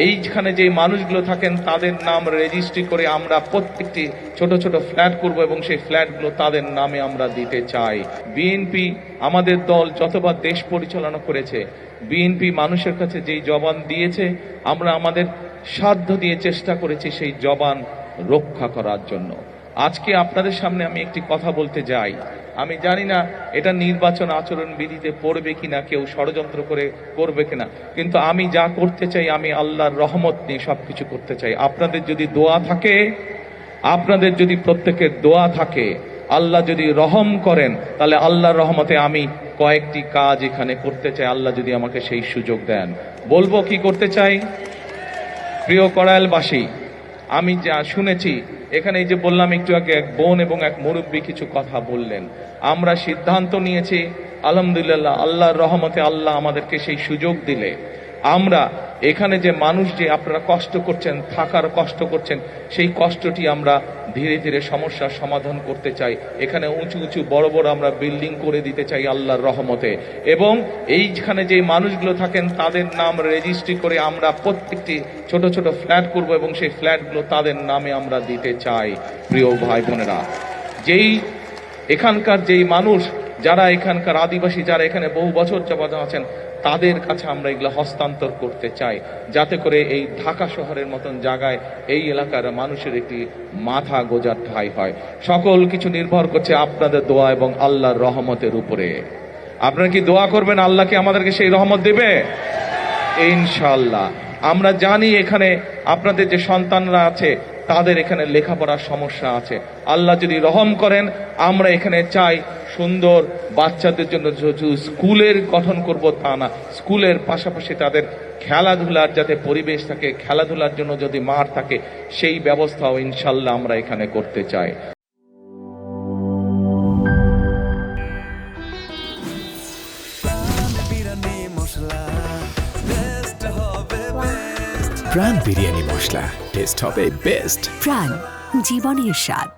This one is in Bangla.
এইখানে যে মানুষগুলো থাকেন তাদের নাম রেজিস্ট্রি করে আমরা প্রত্যেকটি ছোট ছোট ফ্ল্যাট করব এবং সেই ফ্ল্যাটগুলো তাদের নামে আমরা দিতে চাই। বিএনপি আমাদের দল যতবার দেশ পরিচালনা করেছে, বিএনপি মানুষের কাছে যেই জবান দিয়েছে আমরা আমাদের সাধ্য দিয়ে চেষ্টা করেছি সেই জবান রক্ষা করার জন্য। আজকে আপনাদের সামনে আমি একটি কথা বলতে যাই, আমি জানি না এটা নির্বাচন আচরণ বিধিতে পড়বে কিনা, কেউ ষড়যন্ত্র করে করবে কিনা, কিন্তু আমি যা করতে চাই আমি আল্লাহর রহমত নিয়ে সবকিছু করতে চাই। আপনাদের যদি দোয়া থাকে, আপনাদের যদি প্রত্যেকের দোয়া থাকে, আল্লাহ যদি রহম করেন, তাহলে আল্লাহর রহমতে আমি কয়েকটি কাজ এখানে করতে চাই, আল্লাহ যদি আমাকে সেই সুযোগ দেন। বলবো কি করতে চাই? প্রিয় কড়াইলবাসী, আমি যা শুনেছি এখানে, এই যে বললাম একটু আগে, এক বোন এবং এক মুরব্বী কিছু কথা বললেন, আমরা সিদ্ধান্ত নিয়েছি আলহামদুলিল্লাহ, আল্লাহর রহমতে আল্লাহ আমাদেরকে সেই সুযোগ দিলে আমরা এখানে যে মানুষ যে আপনারা কষ্ট করছেন, থাকার কষ্ট করছেন, সেই কষ্টটি আমরা ধীরে ধীরে সমস্যার সমাধান করতে চাই। এখানে উঁচু উঁচু বড় বড় আমরা বিল্ডিং করে দিতে চাই আল্লাহর রহমতে, এবং এইখানে যে মানুষগুলো থাকেন তাদের নাম রেজিস্ট্রি করে আমরা প্রত্যেকটি ছোট ছোট ফ্ল্যাট করব এবং সেই ফ্ল্যাটগুলো তাদের নামে আমরা দিতে চাই। প্রিয় ভাই বোনেরা, যেই এখানকার যেই মানুষ যারা এখানকার আদিবাসী, যারা এখানে বহু বছর যাবত আছেন, তাদের কাছে আমরা এগুলো হস্তান্তর করতে চাই, যাতে করে এই ঢাকা শহরের মতন জায়গায় এই এলাকার মানুষের একটি মাথা গোজার ঠাঁই হয়। সকল কিছু নির্ভর করছে আপনাদের দোয়া এবং আল্লাহর রহমতের উপরে। আপনারা কি দোয়া করবেন আল্লাহ কি আমাদেরকে সেই রহমত দেবে? ইনশাআল্লাহ। আমরা জানি এখানে আপনাদের যে সন্তানরা আছে তাদের এখানে লেখাপড়ার সমস্যা আছে, আল্লাহ যদি রহম করেন আমরা এখানে চাই সুন্দর বাচ্চাদের জন্য স্কুলের গঠন করব তা না, স্কুলের পাশাপাশি তাদের খেলাধুলার যাতে পরিবেশ থাকে, খেলাধুলার জন্য যদি মাঠ থাকে, সেই ব্যবস্থাও ইনশাল্লাহ আমরা এখানে করতে চাই। প্রাণ বিরিয়ানি মশলা, টেস্ট হবে বেস্ট। প্রাণ, জীবনের স্বাদ।